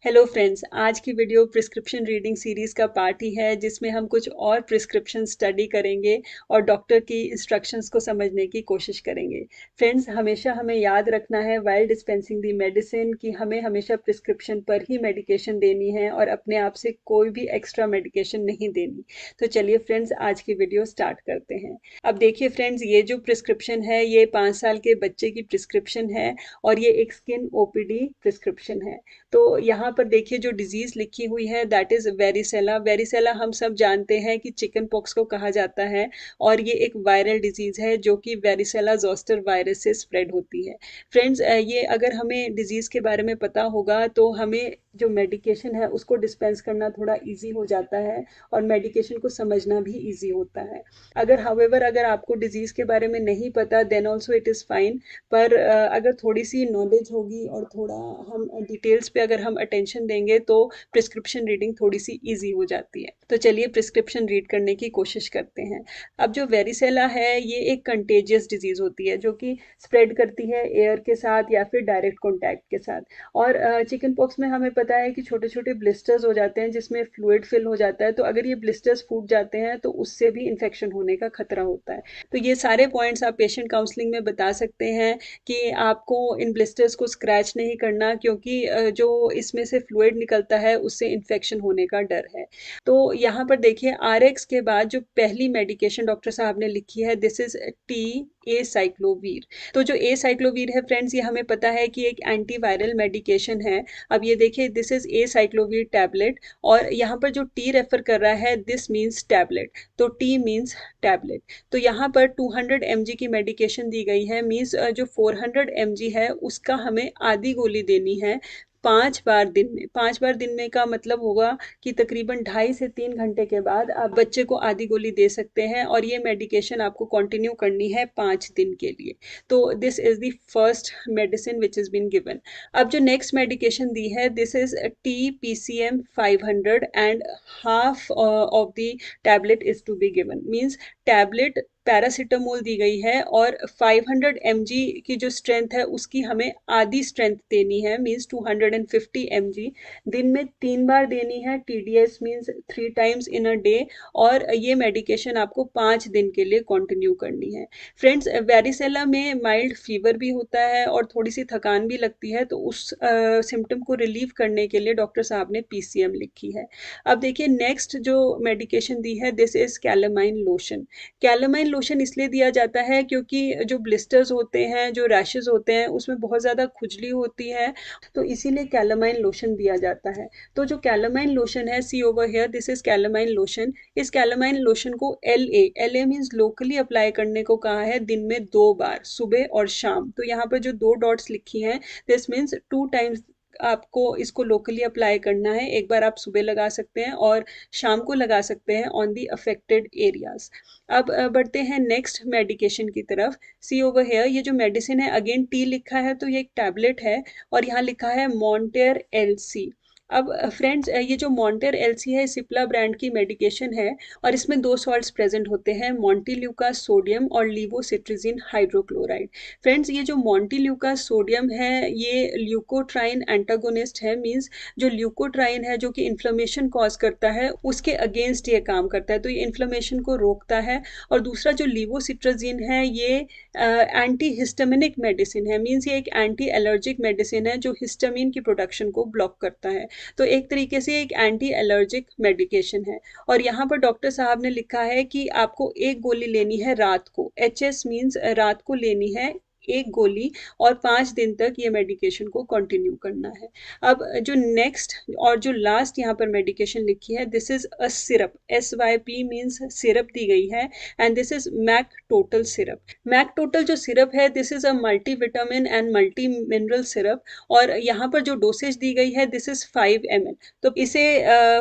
Hello friends, आज की video prescription reading series का पार्ट ही है जिसमें हम कुछ और प्रिस्क्रिप्शन स्टडी करेंगे और डॉक्टर की इंस्ट्रक्शंस को समझने की कोशिश करेंगे। फ्रेंड्स, हमेशा हमें याद रखना है वाइल डिस्पेंसिंग दी मेडिसिन कि हमें हमेशा प्रिस्क्रिप्शन पर ही मेडिकेशन देनी है और अपने आप से कोई भी एक्स्ट्रा मेडिकेशन नहीं देनी। तो चलिए फ्रेंड्स, आज की वीडियो स्टार्ट करते हैं। अब देखिए फ्रेंड्स, ये जो प्रिस्क्रिप्शन है ये 5 साल के बच्चे की प्रिस्क्रिप्शन है और ये एक स्किन ओपीडी प्रिस्क्रिप्शन है। तो यहाँ पर देखिए जो डिजीज लिखी हुई है दैट इज वेरिसेला। वेरिसेला हम सब जानते हैं कि चिकन पॉक्स को कहा जाता है और ये एक वायरल डिजीज है जो कि वेरिसेला जोस्टर वायरस से स्प्रेड होती है। फ्रेंड्स, ये अगर हमें डिजीज के बारे में पता होगा तो हमें जो मेडिकेशन है उसको डिस्पेंस करना थोड़ा इजी हो जाता है और मेडिकेशन को समझना भी इजी होता है। अगर हाउएवर अगर आपको डिजीज के बारे में नहीं पता then also it is fine, पर अगर थोड़ी सी नॉलेज होगी और थोड़ा हम डिटेल्स पे अगर हम अटेंशन देंगे तो प्रिस्क्रिप्शन रीडिंग थोड़ी सी इजी हो जाती है। तो चलिए प्रिस्क्रिप्शन रीड करने की कोशिश करते हैं। अब जो वेरिसेला है ये एक कंटेजियस डिजीज होती है जो कि स्प्रेड करती है एयर के साथ या फिर डायरेक्ट कॉन्टैक्ट के साथ। और चिकन पॉक्स में हमें पता है कि छोटे छोटे ब्लिस्टर्स हो जाते हैं जिसमें फ्लूइड फिल हो जाता है, तो अगर ये ब्लिस्टर्स फूट जाते हैं तो उससे भी इन्फेक्शन होने का खतरा होता है। तो ये सारे पॉइंट्स आप पेशेंट काउंसलिंग में बता सकते हैं कि आपको इन ब्लिस्टर्स को स्क्रैच नहीं करना क्योंकि जो इसमें से फ्लूइड निकलता है उससे इन्फेक्शन होने का डर है। तो यहाँ पर देखिए आरएक्स के बाद जो पहली मेडिकेशन डॉक्टर साहब ने लिखी है this is T A cyclovir. तो जो ए साइक्लोवीर है फ्रेंड्स, ये हमें पता है कि एक एंटीवायरल मेडिकेशन है। अब ये देखिए this is a cyclovir tablet और यहाँ पर जो टी रेफर कर रहा है दिस मीन्स टैबलेट, तो टी मीन्स टैबलेट। तो यहाँ पर 200 mg की मेडिकेशन दी गई है, मीन्स जो 400 mg है उसका हमें आधी गोली देनी है 5 बार दिन में। 5 बार दिन में का मतलब होगा कि तकरीबन 2.5 से 3 घंटे के बाद आप बच्चे को आधी गोली दे सकते हैं और ये मेडिकेशन आपको कंटिन्यू करनी है 5 दिन के लिए। तो this is the first medicine which is been given. अब जो नेक्स्ट मेडिकेशन दी है this is T P C M 500 and half of the tablet is to be given, means tablet paracetamol दी गई है और 500 mg की जो स्ट्रेंथ है उसकी हमें आधी स्ट्रेंथ देनी है, मीन्स 250 mg। दिन में 3 बार देनी है, TDS means 3 times in a day, और ये मेडिकेशन आपको 5 दिन के लिए कंटिन्यू करनी है। फ्रेंड्स, वेरिसेला में माइल्ड फीवर भी होता है और थोड़ी सी थकान भी लगती है, तो उस सिम्टम को रिलीव करने के लिए डॉक्टर साहब ने PCM लिखी है। अब देखिए नेक्स्ट जो मेडिकेशन दी है this is calamine lotion. Calamine lotion इसलिए दिया जाता है क्योंकि जो ब्लिस्टर्स होते हैं, जो रैशेज होते हैं, उसमें बहुत ज़्यादा खुजली होती है, तो इसीलिए कैलामाइन लोशन दिया जाता है। तो जो कैलामाइन लोशन है, see over here this is calamine lotion. इस कैलामाइन लोशन को LA मीन्स लोकली अप्लाई करने को कहा है दिन में 2 बार, सुबह और शाम। तो यहाँ पर जो 2 डॉट्स लिखी हैं दिस मीन्स 2 टाइम्स आपको इसको लोकली अप्लाई करना है। एक बार आप सुबह लगा सकते हैं और शाम को लगा सकते हैं ऑन दी अफेक्टेड एरियाज। अब बढ़ते हैं नेक्स्ट मेडिकेशन की तरफ। सी ओवर हेयर, ये जो मेडिसिन है अगेन टी लिखा है तो ये एक टैबलेट है और यहाँ लिखा है मॉन्टेर LC। अब फ्रेंड्स, ये जो मॉन्टेर LC है सिप्ला ब्रांड की मेडिकेशन है और इसमें 2 सॉल्ट्स प्रेजेंट होते हैं, मॉन्टील्यूका सोडियम और लीवोसिट्रिजिन हाइड्रोक्लोराइड। फ्रेंड्स, ये जो मॉन्टील्यूका सोडियम है ये ल्यूकोट्राइन एंटागोनिस्ट है, मीन्स जो ल्यूकोट्राइन है जो कि इन्फ्लेमेशन कॉज करता है उसके अगेंस्ट ये काम करता है, तो ये इन्फ्लेमेशन को रोकता है। और दूसरा जो लीवोसिट्राजिन है ये एंटी हिस्टामिनिक मेडिसिन है, मीन्स ये एक एंटी एलर्जिक मेडिसिन है जो हिस्टामिन की प्रोडक्शन को ब्लॉक करता है। तो एक तरीके से एक एंटी एलर्जिक मेडिकेशन है। और यहाँ पर डॉक्टर साहब ने लिखा है कि आपको एक गोली लेनी है रात को, HS मीन्स रात को लेनी है एक गोली और 5 दिन तक ये मेडिकेशन को कंटिन्यू करना है। अब जो नेक्स्ट और जो लास्ट यहाँ पर मेडिकेशन लिखी है this is a syrup, SYP means syrup दी गई है and this is Mac total syrup. Mac total जो सिरप है this is a multi vitamin and multi mineral syrup और यहाँ पर जो डोसेज दी गई है दिस इज 5 ml। तो इसे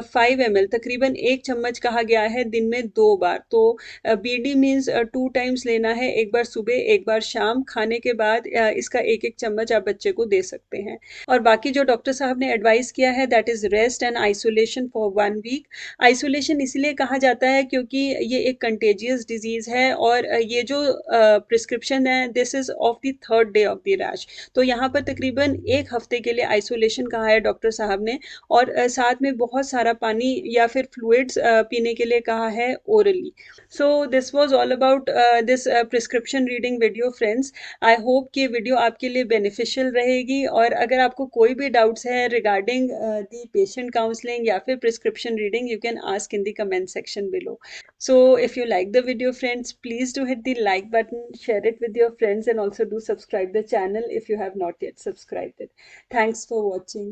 5 ml तकरीबन 1 चम्मच कहा गया है दिन में 2 बार। तो BD मीन्स 2 टाइम्स लेना है, एक बार सुबह एक बार शाम। खाने खाने के बाद इसका एक एक चम्मच आप बच्चे को दे सकते हैं। और बाकी जो डॉक्टर साहब ने एडवाइस किया है that is rest and isolation for 1 week. Isolation इसलिए कहा जाता है क्योंकि ये एक कंटेजियस डिजीज़ है, और ये जो प्रिस्क्रिप्शन है this is of the third day of the rash. तो यहाँ पर तकरीबन 1 हफ्ते के लिए आइसोलेशन कहा है डॉक्टर साहब ने, और साथ में बहुत सारा पानी या फिर फ्लूइड्स पीने के लिए कहा है orally. So this was all about this prescription reading video friends. I hope कि वीडियो आपके लिए बेनिफिशियल रहेगी, और अगर आपको कोई भी डाउट्स है रिगार्डिंग दी पेशेंट काउंसलिंग या फिर prescription reading, you can ask in the comment section below. So if you like the video friends, please do hit the like button, share it with your friends, and also do subscribe the channel if you have not yet subscribed it. Thanks for watching.